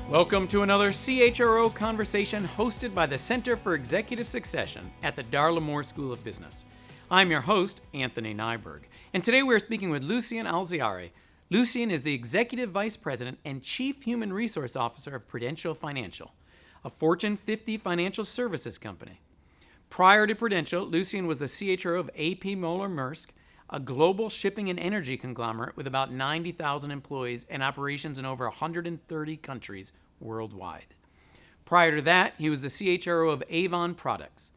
Welcome to another CHRO conversation hosted by the Center for Executive Succession at the Darla Moore School of Business. I'm your host, Anthony Nyberg, and today we're speaking with Lucien Alziari. Lucien is the Executive Vice President and Chief Human Resource Officer of Prudential Financial, a Fortune 50 financial services company. Prior to Prudential, Lucien was the CHRO of A.P. Moller Maersk, a global shipping and energy conglomerate with about 90,000 employees and operations in over 130 countries worldwide. Prior to that, he was the CHRO of Avon Products.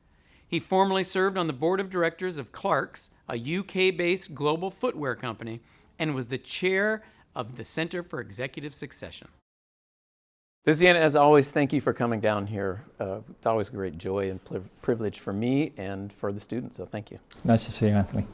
He formerly served on the board of directors of Clarks, a UK-based global footwear company, and was the chair of the Center for Executive Succession. Lucien, as always, thank you for coming down here. It's always a great joy and privilege for me and for the students, so thank you. Nice to see you, Anthony.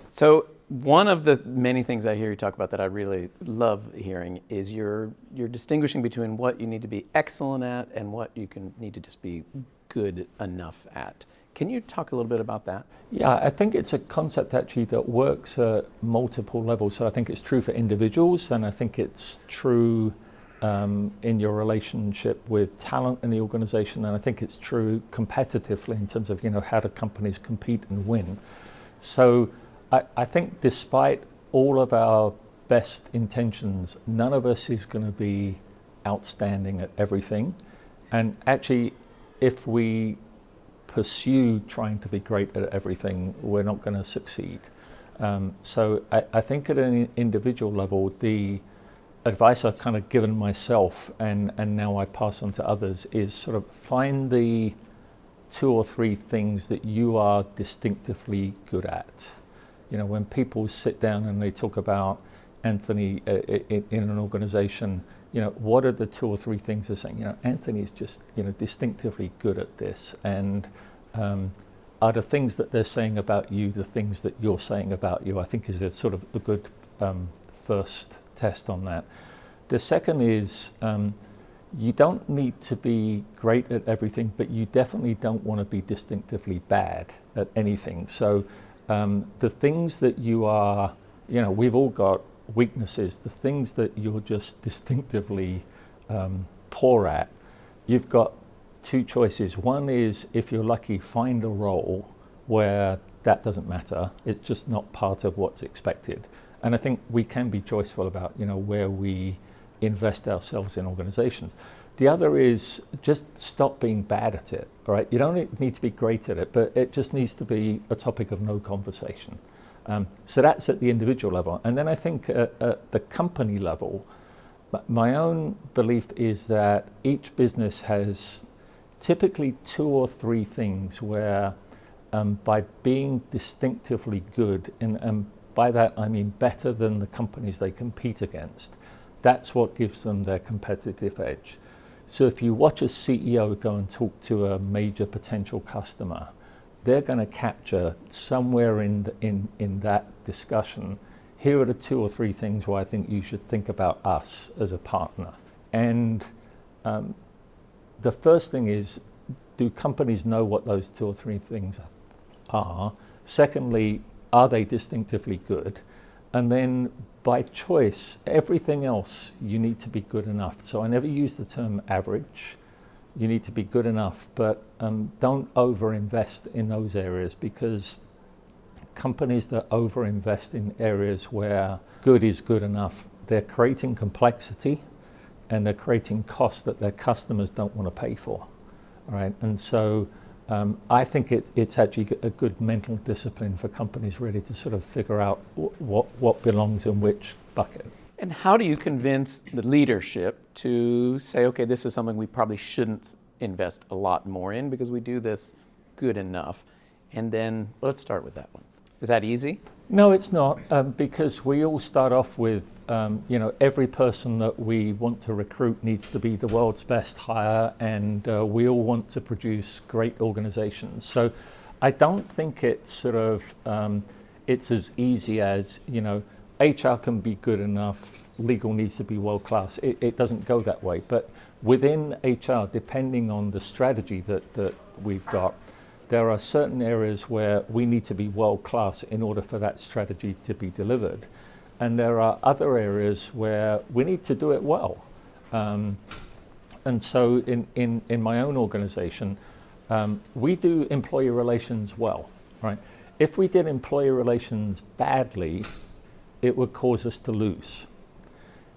So one of the many things I hear you talk about that I really love hearing is you're distinguishing between what you need to be excellent at and what you need to just be good enough at. Can you talk a little bit about that? Yeah, I think it's a concept actually that works at multiple levels. So I think it's true for individuals, and I think it's true in your relationship with talent in the organization, and I think it's true competitively in terms of, how do companies compete and win. So I think despite all of our best intentions, none of us is going to be outstanding at everything. And actually, if we pursue trying to be great at everything, we're not going to succeed. So I think at an individual level, the advice I've kind of given myself and now I pass on to others is sort of find the 2 or 3 things that you are distinctively good at. When people sit down and they talk about Anthony in an organization, what are the 2 or 3 things they're saying? Anthony is just, distinctively good at this. And are the things that they're saying about you the things that you're saying about you? I think is a sort of a good first test on that. The second is you don't need to be great at everything, but you definitely don't want to be distinctively bad at anything. So the things that you are, we've all got weaknesses. The things that you're just distinctively poor at, you've got 2 choices. One is, if you're lucky, find a role where that doesn't matter. It's just not part of what's expected. And I think we can be choiceful about, where we invest ourselves in organizations. The other is just stop being bad at it, all right? You don't need to be great at it, but it just needs to be a topic of no conversation. So that's at the individual level. And then I think at the company level, my own belief is that each business has typically 2 or 3 things where by being distinctively good, and by that I mean better than the companies they compete against, that's what gives them their competitive edge. So if you watch a CEO go and talk to a major potential customer, they're going to capture somewhere in that discussion, here are the 2 or 3 things where I think you should think about us as a partner. And the first thing is, do companies know what those 2 or 3 things are? Secondly, are they distinctively good? And then by choice, everything else, you need to be good enough. So I never use the term average. You need to be good enough, but don't over-invest in those areas, because companies that over-invest in areas where good is good enough, they're creating complexity and they're creating costs that their customers don't want to pay for. All right, and so I think it's actually a good mental discipline for companies really to sort of figure out what belongs in which bucket. And how do you convince the leadership to say, okay, this is something we probably shouldn't invest a lot more in because we do this good enough? And then let's start with that one. Is that easy? No, it's not, because we all start off with, every person that we want to recruit needs to be the world's best hire, and we all want to produce great organizations. So I don't think it's sort of, it's as easy as, HR can be good enough, legal needs to be world class. It doesn't go that way. But within HR, depending on the strategy that we've got, there are certain areas where we need to be world class in order for that strategy to be delivered. And there are other areas where we need to do it well. And so in my own organization, we do employee relations well, right? If we did employee relations badly, it would cause us to lose.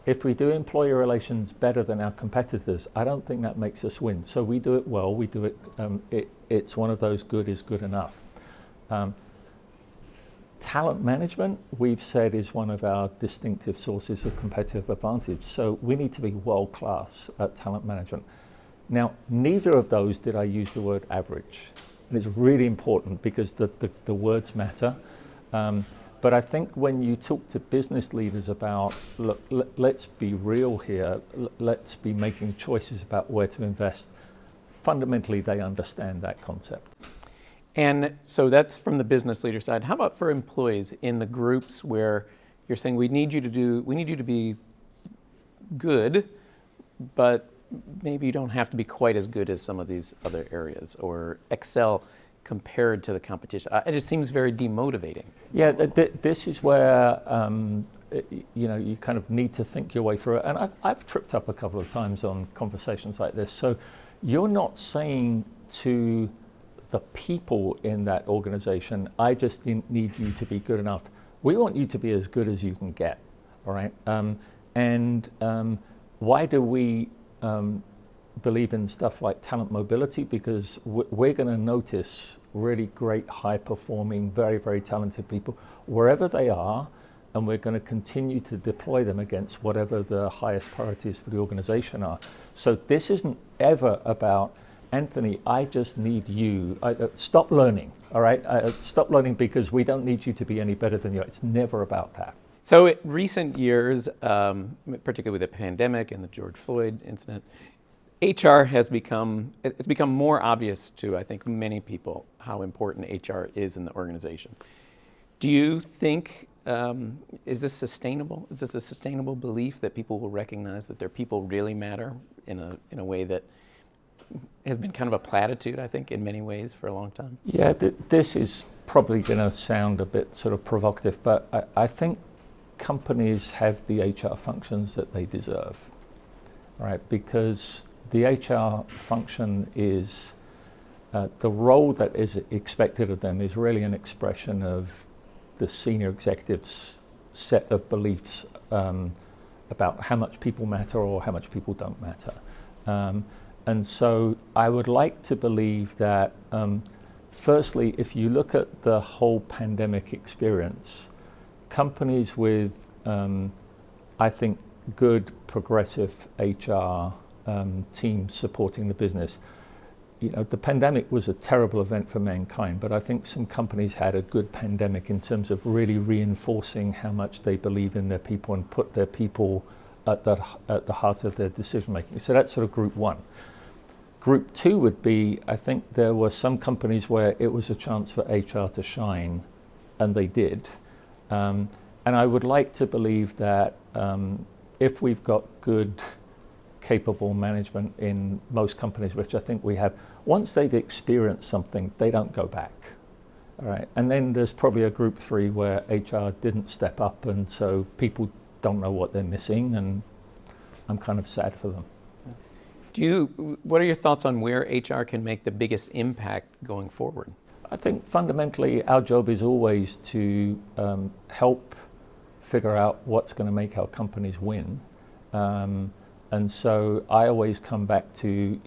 If we do employee relations better than our competitors, I don't think that makes us win. So we do it well, we do it, it's one of those good is good enough. Talent management, we've said, is one of our distinctive sources of competitive advantage. So we need to be world class at talent management. Now, neither of those did I use the word average. And it's really important because the words matter. But I think when you talk to business leaders about, look, let's be real here, let's be making choices about where to invest, fundamentally they understand that concept. And so that's from the business leader side. How about for employees in the groups where you're saying we need you to be good, but maybe you don't have to be quite as good as some of these other areas or excel compared to the competition. It just seems very demotivating. Yeah, this is where you kind of need to think your way through it. And I've tripped up a couple of times on conversations like this. So you're not saying to the people in that organization, I just need you to be good enough. We want you to be as good as you can get, all right? Why do we believe in stuff like talent mobility? Because we're going to notice really great, high-performing, very, very talented people wherever they are, and we're going to continue to deploy them against whatever the highest priorities for the organization are. So this isn't ever about, Anthony, I just need you. Stop learning, all right? Stop learning because we don't need you to be any better than you. It's never about that. So in recent years, particularly with the pandemic and the George Floyd incident, HR has become more obvious to, I think, many people how important HR is in the organization. Do you think, is this sustainable? Is this a sustainable belief that people will recognize that their people really matter in a way that has been kind of a platitude, I think, in many ways for a long time? Yeah, this is probably going to sound a bit sort of provocative, but I think companies have the HR functions that they deserve, right? Because the HR function is, the role that is expected of them is really an expression of the senior executive's set of beliefs about how much people matter or how much people don't matter. And so I would like to believe that, firstly, if you look at the whole pandemic experience, companies with, I think, good progressive HR teams supporting the business, the pandemic was a terrible event for mankind, but I think some companies had a good pandemic in terms of really reinforcing how much they believe in their people and put their people at the heart of their decision making. So that's sort of group one. Group two would be, I think there were some companies where it was a chance for HR to shine, and they did. And I would like to believe that if we've got good, capable management in most companies, which I think we have, once they've experienced something, they don't go back. All right. And then there's probably a group three where HR didn't step up, and so people don't know what they're missing, and I'm kind of sad for them. What are your thoughts on where HR can make the biggest impact going forward? I think fundamentally our job is always to help figure out what's going to make our companies win. And so I always come back to,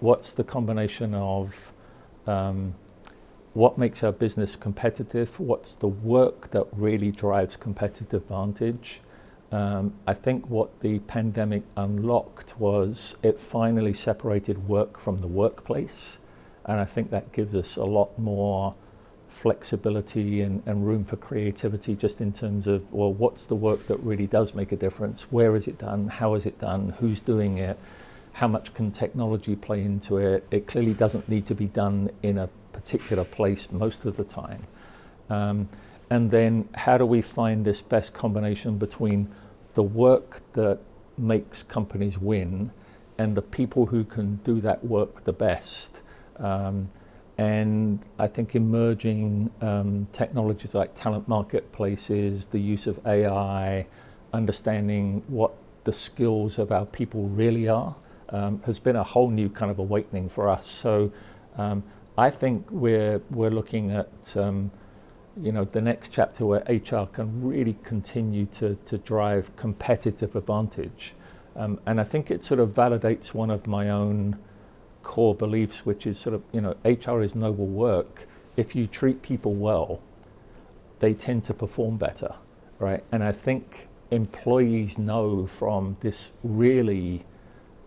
what's the combination of what makes our business competitive, what's the work that really drives competitive advantage. I think what the pandemic unlocked was it finally separated work from the workplace. And I think that gives us a lot more flexibility and room for creativity just in terms of, well, what's the work that really does make a difference? Where is it done? How is it done? Who's doing it? How much can technology play into it? It clearly doesn't need to be done in a particular place most of the time. And then how do we find this best combination between the work that makes companies win and the people who can do that work the best? And I think emerging technologies like talent marketplaces, the use of AI, understanding what the skills of our people really are, has been a whole new kind of awakening for us. So I think we're looking at the next chapter where HR can really continue to drive competitive advantage. And I think it sort of validates one of my own core beliefs, which is sort of, HR is noble work. If you treat people well, they tend to perform better, right? And I think employees know from this really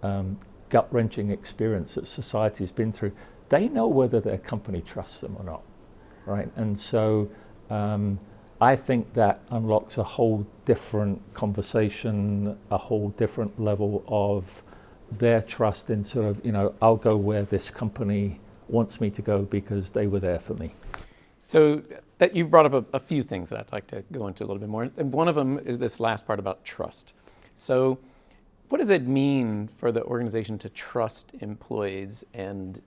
gut-wrenching experience that society has been through, they know whether their company trusts them or not, right? And so I think that unlocks a whole different conversation, a whole different level of their trust in sort of, I'll go where this company wants me to go because they were there for me. So that you've brought up a few things that I'd like to go into a little bit more. And one of them is this last part about trust. So what does it mean for the organization to trust employees, and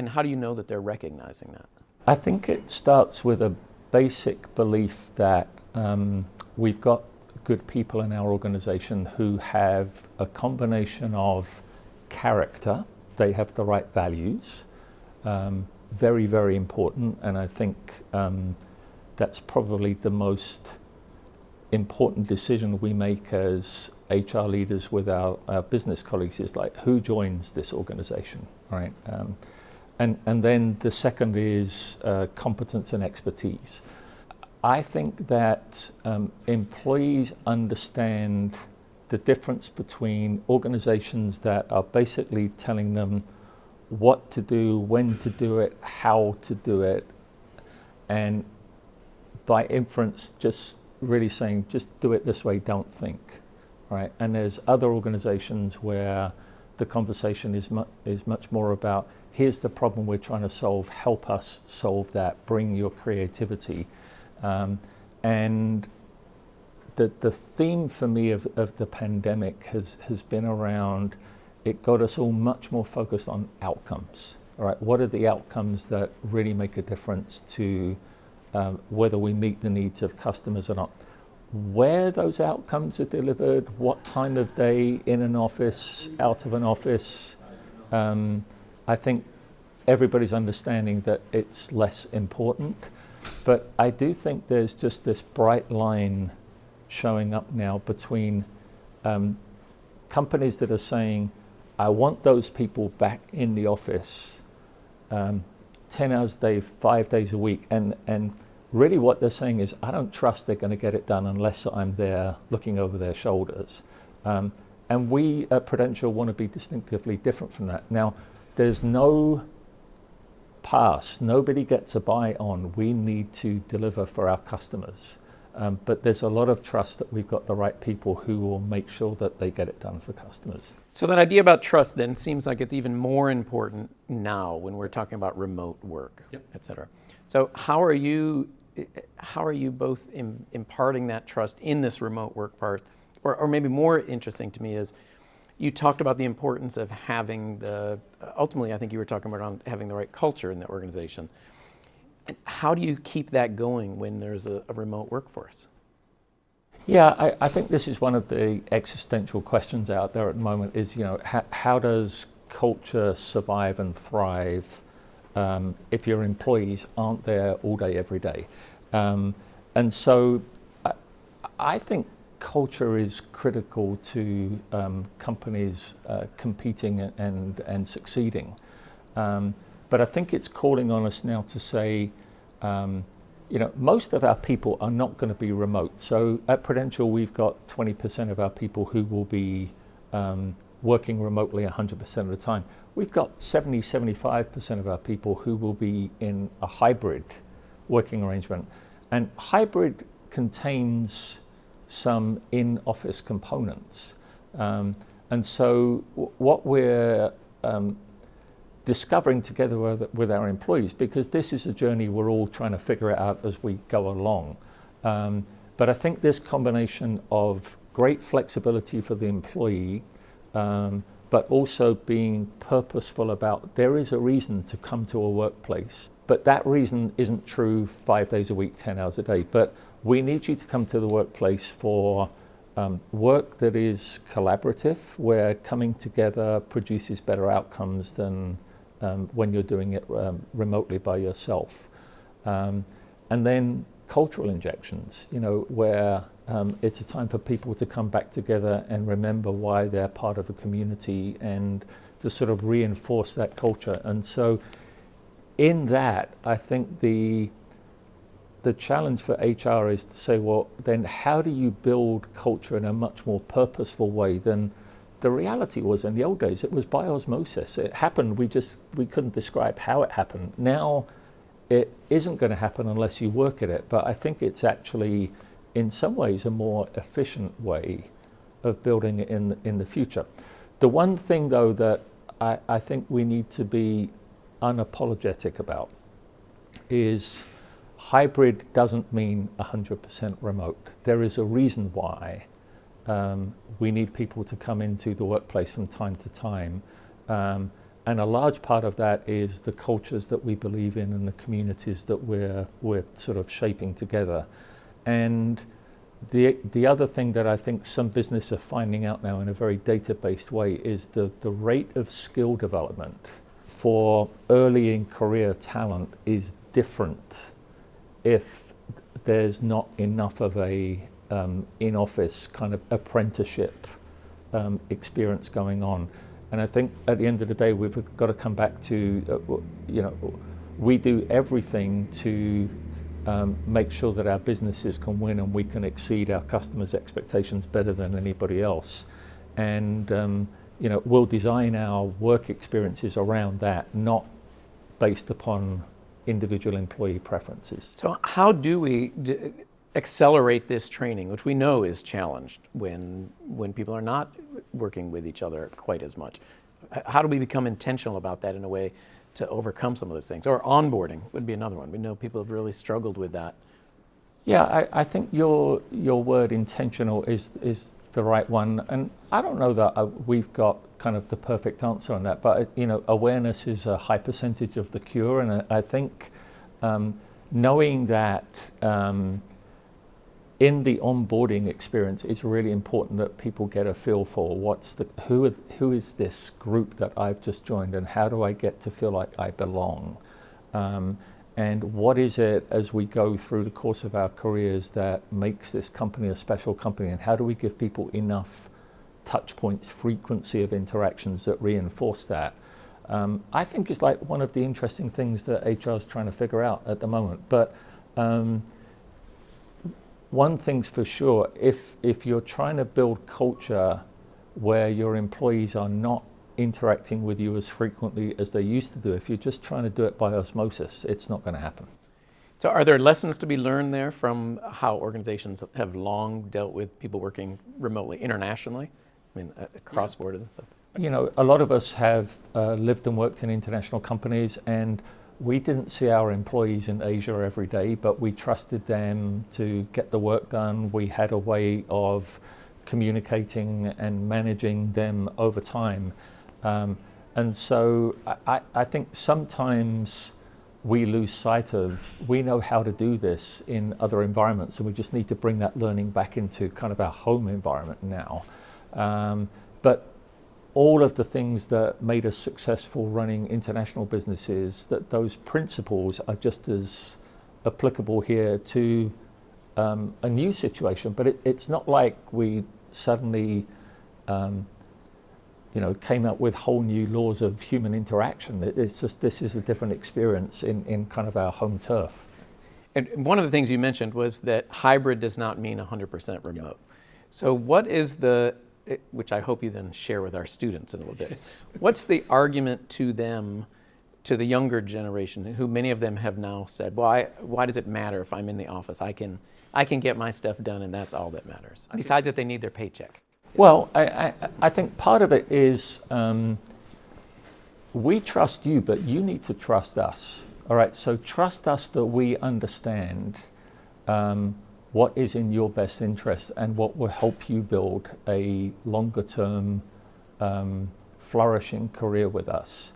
how do you know that they're recognizing that? I think it starts with a basic belief that we've got good people in our organization who have a combination of character, they have the right values, very, very important, and I think that's probably the most important decision we make as HR leaders with our business colleagues is like, who joins this organization, right? And then the second is competence and expertise. I think that employees understand the difference between organizations that are basically telling them what to do, when to do it, how to do it, and by inference just really saying, just do it this way, don't think, right? And there's other organizations where the conversation is much more about, here's the problem we're trying to solve, help us solve that, bring your creativity. And the theme for me of the pandemic has been around, it got us all much more focused on outcomes, all right? What are the outcomes that really make a difference to whether we meet the needs of customers or not? Where those outcomes are delivered, what time of day, in an office, out of an office, I think everybody's understanding that it's less important. But I do think there's just this bright line showing up now between companies that are saying, I want those people back in the office 10 hours a day, 5 days a week. And really what they're saying is, I don't trust they're going to get it done unless I'm there looking over their shoulders. And we at Prudential want to be distinctively different from that. Now, there's no pass, nobody gets a buy on, we need to deliver for our customers. But there's a lot of trust that we've got the right people who will make sure that they get it done for customers. So that idea about trust then seems like it's even more important now when we're talking about remote work, et cetera. So how are you both imparting that trust in this remote work part? Or maybe more interesting to me is, you talked about the importance of having ultimately I think you were talking about having the right culture in the organization. And how do you keep that going when there's a remote workforce? Yeah, I think this is one of the existential questions out there at the moment is, how does culture survive and thrive if your employees aren't there all day, every day? And so I think culture is critical to companies competing and succeeding. But I think it's calling on us now to say, most of our people are not going to be remote. So at Prudential, we've got 20% of our people who will be working remotely 100% of the time. We've got 75% of our people who will be in a hybrid working arrangement. And hybrid contains some in-office components. And so what we're discovering together with our employees, because this is a journey we're all trying to figure it out as we go along. But I think this combination of great flexibility for the employee, but also being purposeful about there is a reason to come to a workplace. But that reason isn't true 5 days a week, 10 hours a day. But we need you to come to the workplace for work that is collaborative, where coming together produces better outcomes than when you're doing it remotely by yourself. And then cultural injections, where it's a time for people to come back together and remember why they're part of a community and to sort of reinforce that culture. And so in that, I think the challenge for HR is to say, well, then how do you build culture in a much more purposeful way than the reality was in the old days? It was by osmosis. It happened, we couldn't describe how it happened. Now, it isn't going to happen unless you work at it, but I think it's actually, in some ways, a more efficient way of building it in the future. The one thing, though, that I think we need to be unapologetic about is hybrid doesn't mean 100% remote. There is a reason why we need people to come into the workplace from time to time. And a large part of that is the cultures that we believe in and the communities that we're sort of shaping together. And the other thing that I think some businesses are finding out now in a very data-based way is the rate of skill development for early in career talent is different if there's not enough of a in-office kind of apprenticeship experience going on. And I think at the end of the day, we've got to come back to, we do everything to make sure that our businesses can win and we can exceed our customers' expectations better than anybody else. And, we'll design our work experiences around that, not based upon individual employee preferences. So how do we accelerate this training, which we know is challenged when people are not working with each other quite as much? How do we become intentional about that in a way to overcome some of those things? Or onboarding would be another one. We know people have really struggled with that. Yeah, I think your word intentional is the right one, and I don't know that we've got kind of the perfect answer on that, but awareness is a high percentage of the cure, and I think knowing that in the onboarding experience, it's really important that people get a feel for who is this group that I've just joined, and how do I get to feel like I belong, and what is it as we go through the course of our careers that makes this company a special company, and how do we give people enough touch points, frequency of interactions that reinforce that. I think it's like one of the interesting things that HR is trying to figure out at the moment. But one thing's for sure, if you're trying to build culture where your employees are not interacting with you as frequently as they used to do, if you're just trying to do it by osmosis, it's not going to happen. So are there lessons to be learned there from how organizations have long dealt with people working remotely internationally? I mean, cross-border and stuff. A lot of us have lived and worked in international companies, and we didn't see our employees in Asia every day, but we trusted them to get the work done. We had a way of communicating and managing them over time. And so I think sometimes we lose sight of, we know how to do this in other environments, and we just need to bring that learning back into kind of our home environment now. But all of the things that made us successful running international businesses, that those principles are just as applicable here to a new situation. But it's not like we suddenly came up with whole new laws of human interaction. It's just, this is a different experience in kind of our home turf. And one of the things you mentioned was that hybrid does not mean 100% remote. Yeah. So what is which I hope you then share with our students in a little bit. What's the argument to them, to the younger generation, who many of them have now said, well, why does it matter if I'm in the office? I can get my stuff done, and that's all that matters, besides that they need their paycheck. Well, I think part of it is we trust you, but you need to trust us. All right, so trust us that we understand what is in your best interest and what will help you build a longer term flourishing career with us.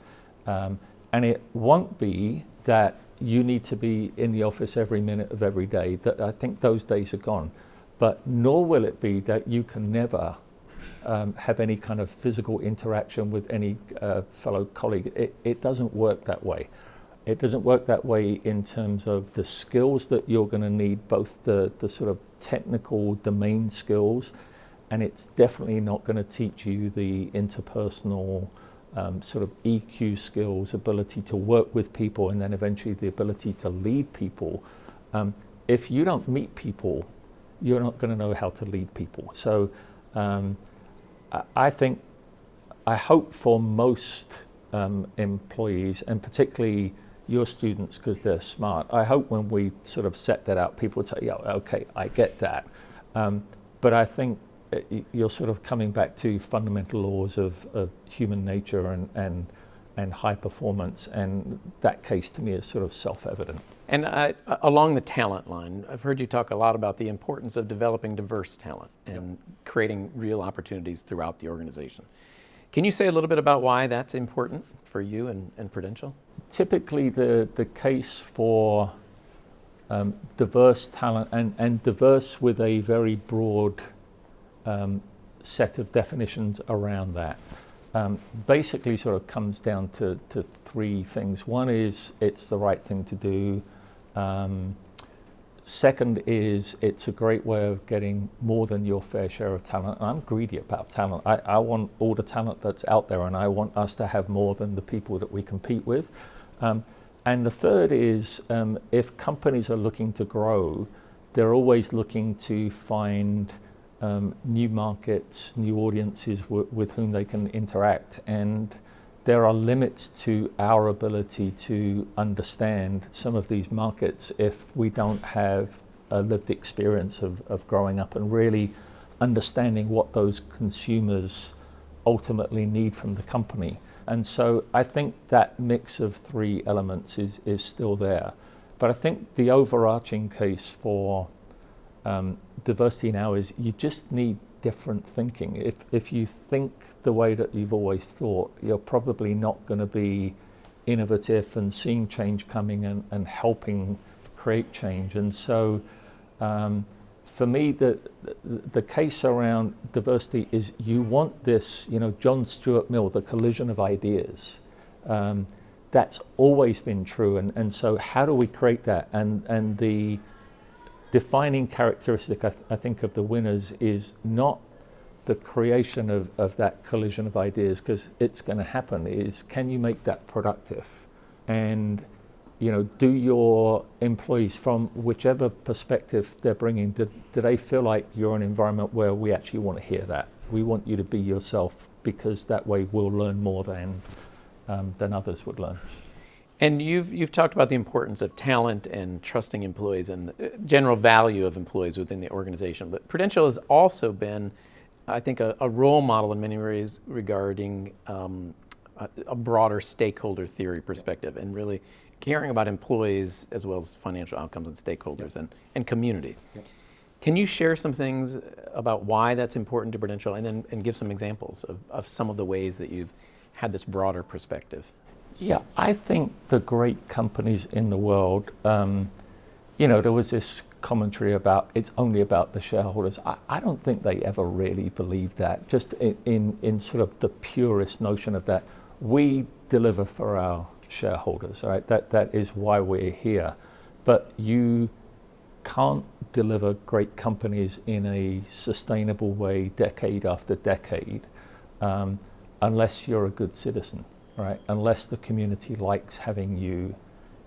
And it won't be that you need to be in the office every minute of every day. That I think those days are gone. but nor will it be that you can never have any kind of physical interaction with any fellow colleague. It doesn't work that way. It doesn't work that way in terms of the skills that you're going to need, both the sort of technical domain skills, and it's definitely not going to teach you the interpersonal sort of EQ skills, ability to work with people, and then eventually the ability to lead people. If you don't meet people, you're not going to know how to lead people. So I hope for most employees, and particularly your students, because they're smart, I hope when we sort of set that out, people would say, yeah, okay, I get that. But I think you're sort of coming back to fundamental laws of human nature and high performance, and that case to me is sort of self-evident. And along the talent line, I've heard you talk a lot about the importance of developing diverse talent and creating real opportunities throughout the organization. Can you say a little bit about why that's important for you and Prudential? Typically the case for diverse talent and diverse with a very broad set of definitions around that. Basically sort of comes down to three things. One is it's the right thing to do. Second is it's a great way of getting more than your fair share of talent. I'm greedy about talent. I want all the talent that's out there, and I want us to have more than the people that we compete with. And the third is if companies are looking to grow, they're always looking to find new markets, new audiences with whom they can interact, and there are limits to our ability to understand some of these markets if we don't have a lived experience of growing up and really understanding what those consumers ultimately need from the company. And so I think that mix of three elements is still there. But I think the overarching case for diversity now is you just need different thinking. If you think the way that you've always thought, you're probably not going to be innovative and seeing change coming and helping create change. And so for me, the case around diversity is you want this, John Stuart Mill, the collision of ideas. That's always been true. And so how do we create that? And the defining characteristic, I think, of the winners is not the creation of that collision of ideas, because it's going to happen, is can you make that productive? And, do your employees, from whichever perspective they're bringing, do they feel like you're an environment where we actually want to hear that? We want you to be yourself, because that way we'll learn more than others would learn. And you've talked about the importance of talent and trusting employees and general value of employees within the organization. But Prudential has also been, I think, a role model in many ways regarding a broader stakeholder theory perspective and really caring about employees as well as financial outcomes and stakeholders and community. Yep. Can you share some things about why that's important to Prudential and give some examples of some of the ways that you've had this broader perspective? Yeah, I think the great companies in the world, there was this commentary about it's only about the shareholders. I don't think they ever really believed that, just in sort of the purest notion of that. We deliver for our shareholders, right? That is why we're here. But you can't deliver great companies in a sustainable way decade after decade unless you're a good citizen. Right, unless the community likes having you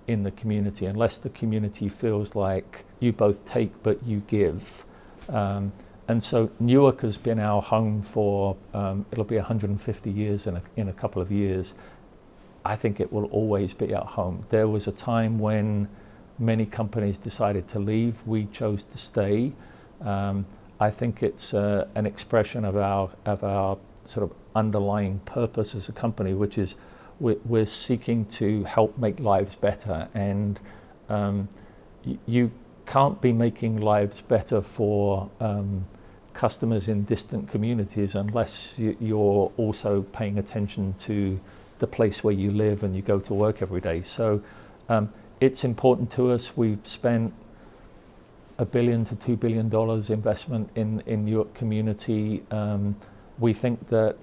in the community, unless the community feels like you both take but you give. And so Newark has been our home for, it'll be 150 years in a couple of years. I think it will always be our home. There was a time when many companies decided to leave. We chose to stay. I think it's an expression of our sort of underlying purpose as a company, which is we're seeking to help make lives better, and you can't be making lives better for customers in distant communities unless you're also paying attention to the place where you live and you go to work every day. So it's important to us. We've spent $1 billion to $2 billion investment in Newark community. We think that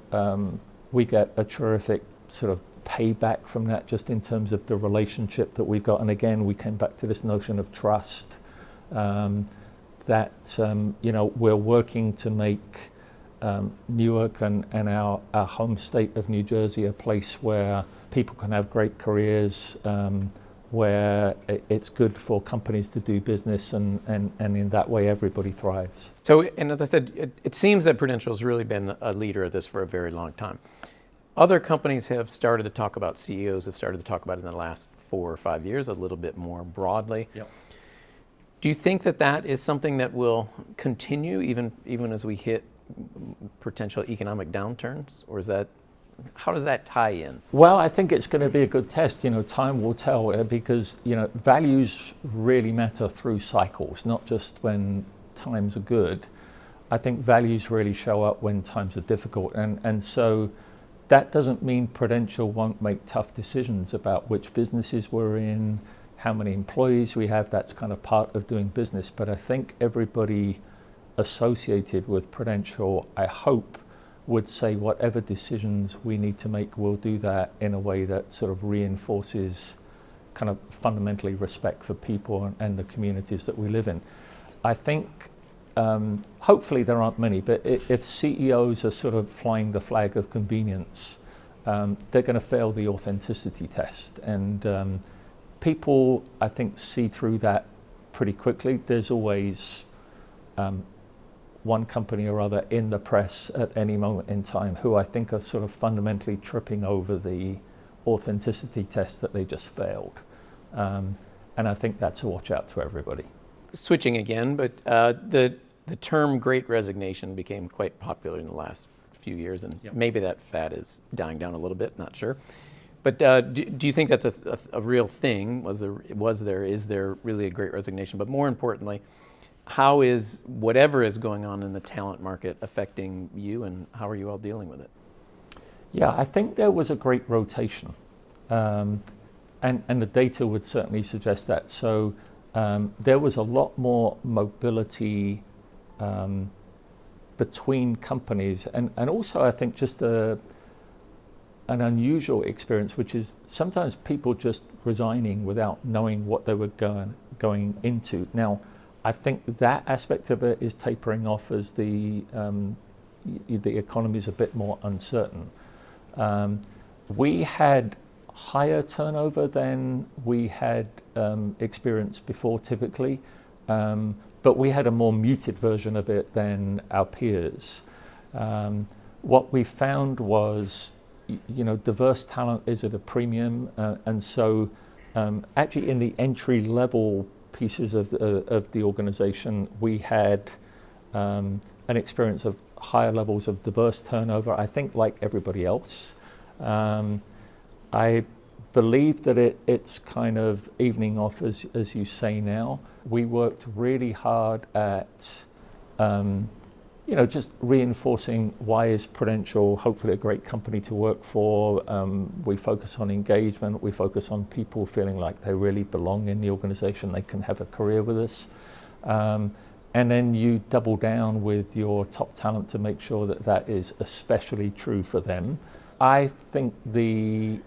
we get a terrific sort of payback from that, just in terms of the relationship that we've got. And again, we came back to this notion of trust, that we're working to make Newark and our home state of New Jersey a place where people can have great careers, where it's good for companies to do business, and in that way everybody thrives. So, and as I said, it seems that Prudential's really been a leader of this for a very long time. Other companies have started to talk about, CEOs have started to talk about it in the last 4 or 5 years a little bit more broadly. Yep. Do you think that that is something that will continue even as we hit potential economic downturns, or is that, how does that tie in? Well, I think it's going to be a good test. Time will tell, because values really matter through cycles, not just when times are good. I think values really show up when times are difficult, and so that doesn't mean Prudential won't make tough decisions about which businesses we're in, how many employees we have. That's kind of part of doing business. But I think everybody associated with Prudential, I hope, would say whatever decisions we need to make, we'll do that in a way that sort of reinforces kind of fundamentally respect for people and the communities that we live in. I think hopefully there aren't many, but if CEOs are sort of flying the flag of convenience, they're going to fail the authenticity test. And people, I think, see through that pretty quickly. There's always one company or other in the press at any moment in time who I think are sort of fundamentally tripping over the authenticity test that they just failed. And I think that's a watch out to everybody. Switching again, but the term Great Resignation became quite popular in the last few years, and Yep. maybe that fad is dying down a little bit, not sure. But do you think that's a real thing? Is there really a Great Resignation? But more importantly, how is whatever is going on in the talent market affecting you, and how are you all dealing with it? Yeah, I think there was a great rotation, and the data would certainly suggest that. So there was a lot more mobility between companies, and also I think just an unusual experience, which is sometimes people just resigning without knowing what they were going into. Now, I think that aspect of it is tapering off as the economy is a bit more uncertain. We had higher turnover than we had experienced before typically, but we had a more muted version of it than our peers. What we found was, diverse talent is at a premium, and so actually in the entry level pieces of the organization, we had an experience of higher levels of diverse turnover, I think, like everybody else. I believe that it's kind of evening off, as you say now. We worked really hard at just reinforcing why is Prudential hopefully a great company to work for. We focus on engagement, we focus on people feeling like they really belong in the organization, they can have a career with us. And then you double down with your top talent to make sure that that is especially true for them. I think the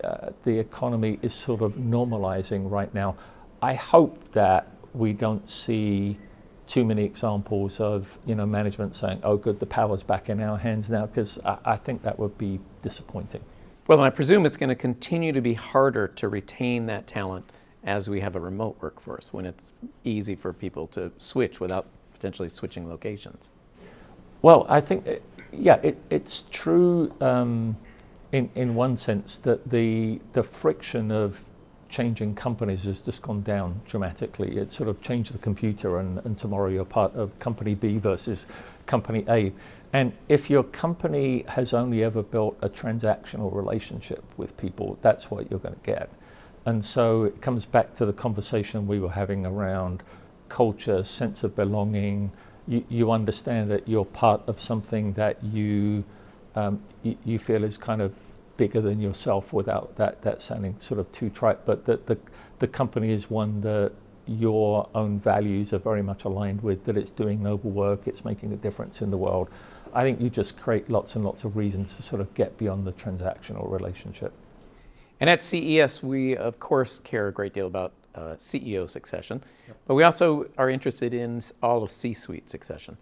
economy is sort of normalizing right now. I hope that we don't see too many examples of management saying, "Oh, good, the power's back in our hands now," because I think that would be disappointing. Well, and I presume it's going to continue to be harder to retain that talent as we have a remote workforce, when it's easy for people to switch without potentially switching locations. Well, I think, it's true in one sense that the friction of changing companies has just gone down dramatically. It sort of changed the computer, and tomorrow you're part of company B versus company A. And if your company has only ever built a transactional relationship with people, that's what you're going to get. And so it comes back to the conversation we were having around culture, sense of belonging. You understand that you're part of something that you feel is kind of bigger than yourself, without that sounding sort of too trite, but that the company is one that your own values are very much aligned with, that it's doing noble work, it's making a difference in the world, I think you just create lots and lots of reasons to sort of get beyond the transactional relationship. And at CES, we of course care a great deal about CEO succession, but we also are interested in all of C-suite succession.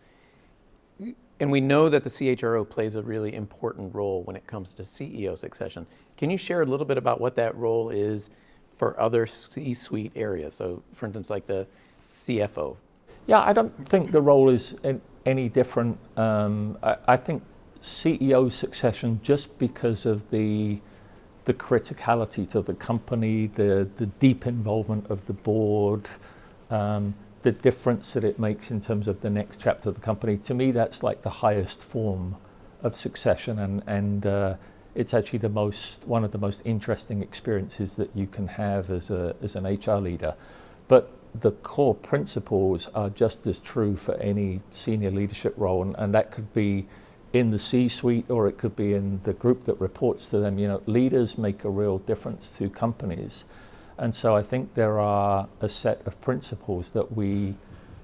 And we know that the CHRO plays a really important role when it comes to CEO succession. Can you share a little bit about what that role is for other C-suite areas? So, for instance, like the CFO. Yeah, I don't think the role is any different. I think CEO succession, just because of the criticality to the company, the deep involvement of the board, the difference that it makes in terms of the next chapter of the company, to me that's like the highest form of succession, and it's actually one of the most interesting experiences that you can have as an HR leader. But the core principles are just as true for any senior leadership role, and that could be in the C-suite or it could be in the group that reports to them. Leaders make a real difference to companies. And so I think there are a set of principles that we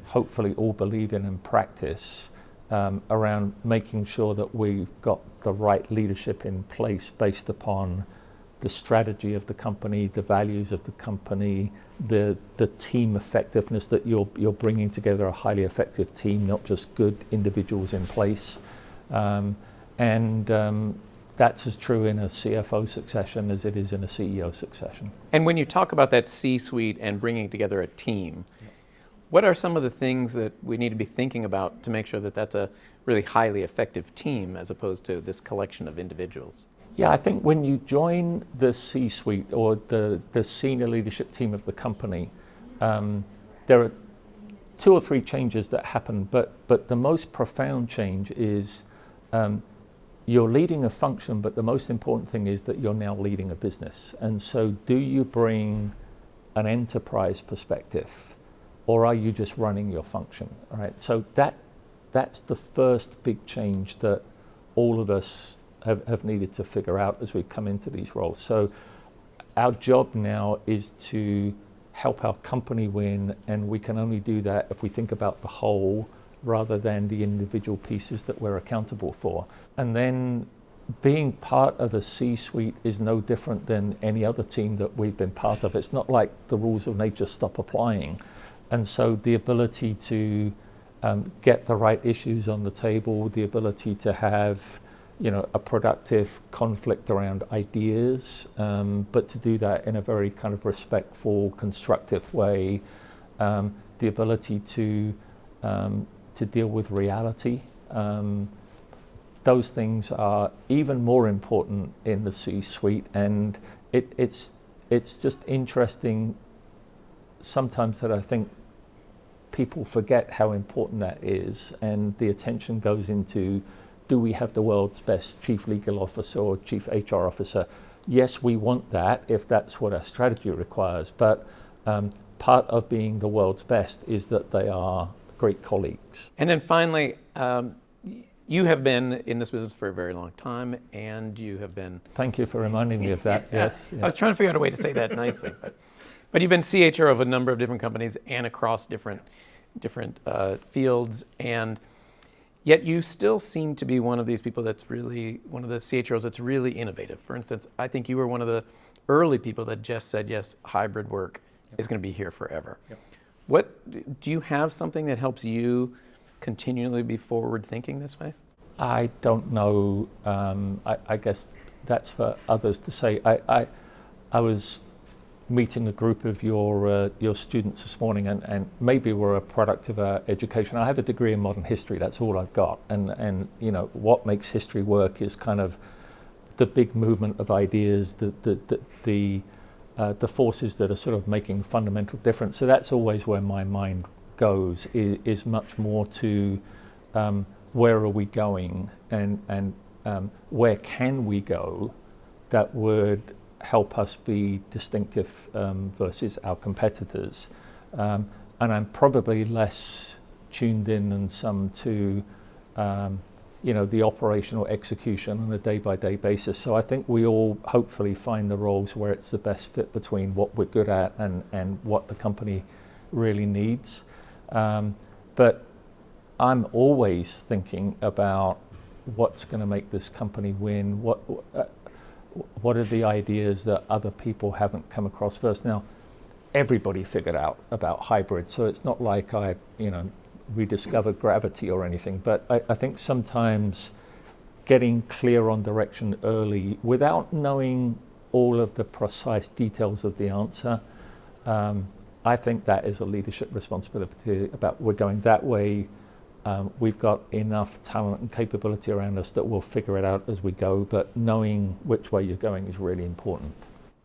hopefully all believe in and practice around making sure that we've got the right leadership in place based upon the strategy of the company, the values of the company, the team effectiveness, that you're bringing together a highly effective team, not just good individuals in place. That's as true in a CFO succession as it is in a CEO succession. And when you talk about that C-suite and bringing together a team, what are some of the things that we need to be thinking about to make sure that that's a really highly effective team as opposed to this collection of individuals? Yeah, I think when you join the C-suite or the senior leadership team of the company, there are 2 or 3 changes that happen, but the most profound change is you're leading a function, but the most important thing is that you're now leading a business. And so do you bring an enterprise perspective, or are you just running your function? All right. So that's the first big change that all of us have needed to figure out as we come into these roles. So our job now is to help our company win, and we can only do that if we think about the whole rather than the individual pieces that we're accountable for. And then being part of a C-suite is no different than any other team that we've been part of. It's not like the rules of nature stop applying. And so the ability to get the right issues on the table, the ability to have a productive conflict around ideas, but to do that in a very kind of respectful, constructive way, the ability to deal with reality. Those things are even more important in the C-suite, and it's just interesting sometimes that I think people forget how important that is, and the attention goes into, do we have the world's best chief legal officer or chief HR officer? Yes, we want that if that's what our strategy requires, but part of being the world's best is that they are great colleagues. And then finally, you have been in this business for a very long time, and you have been... Thank you for reminding me of that. Yes. I was trying to figure out a way to say that nicely, but you've been CHRO of a number of different companies and across different fields, and yet you still seem to be one of these people that's really, one of the CHROs that's really innovative. For instance, I think you were one of the early people that just said, yes, hybrid work is going to be here forever. Yep. What, do you have something that helps you continually be forward thinking this way? I don't know. I guess that's for others to say. I was meeting a group of your students this morning, and maybe we're a product of our education. I have a degree in modern history. That's all I've got. And what makes history work is kind of the big movement of ideas, the forces that are sort of making fundamental difference. So that's always where my mind goes, is much more to where are we going, and where can we go that would help us be distinctive versus our competitors. And I'm probably less tuned in than some to the operational execution on a day-by-day basis. So I think we all hopefully find the roles where it's the best fit between what we're good at and what the company really needs. But I'm always thinking about what's going to make this company win. What are the ideas that other people haven't come across first? Now, everybody figured out about hybrid, so it's not like I rediscovered gravity or anything. But I think sometimes getting clear on direction early without knowing all of the precise details of the answer, I think that is a leadership responsibility about we're going that way. We've got enough talent and capability around us that we'll figure it out as we go, but knowing which way you're going is really important.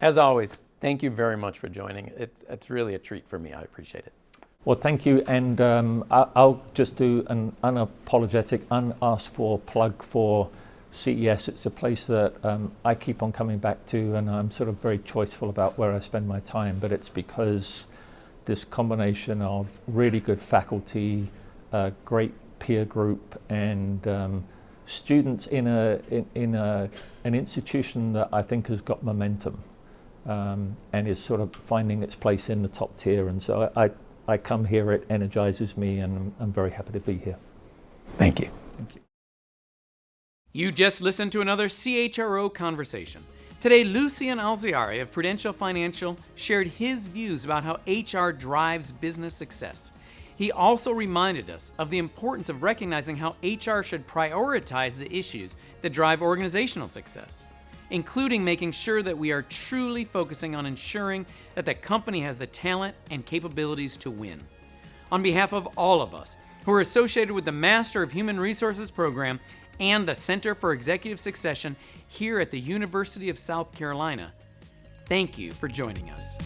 As always, thank you very much for joining. It's really a treat for me. I appreciate it. Well, thank you, and I'll just do an unapologetic, unasked for plug for CES. It's a place that I keep on coming back to, and I'm sort of very choiceful about where I spend my time, but it's because this combination of really good faculty, a great peer group, and students in an institution that I think has got momentum and is sort of finding its place in the top tier. And so I come here, it energizes me, and I'm very happy to be here. Thank you. Thank you. You just listened to another CHRO conversation. Today, Lucien Alziari of Prudential Financial shared his views about how HR drives business success. He also reminded us of the importance of recognizing how HR should prioritize the issues that drive organizational success, including making sure that we are truly focusing on ensuring that the company has the talent and capabilities to win. On behalf of all of us who are associated with the Master of Human Resources program and the Center for Executive Succession here at the University of South Carolina, thank you for joining us.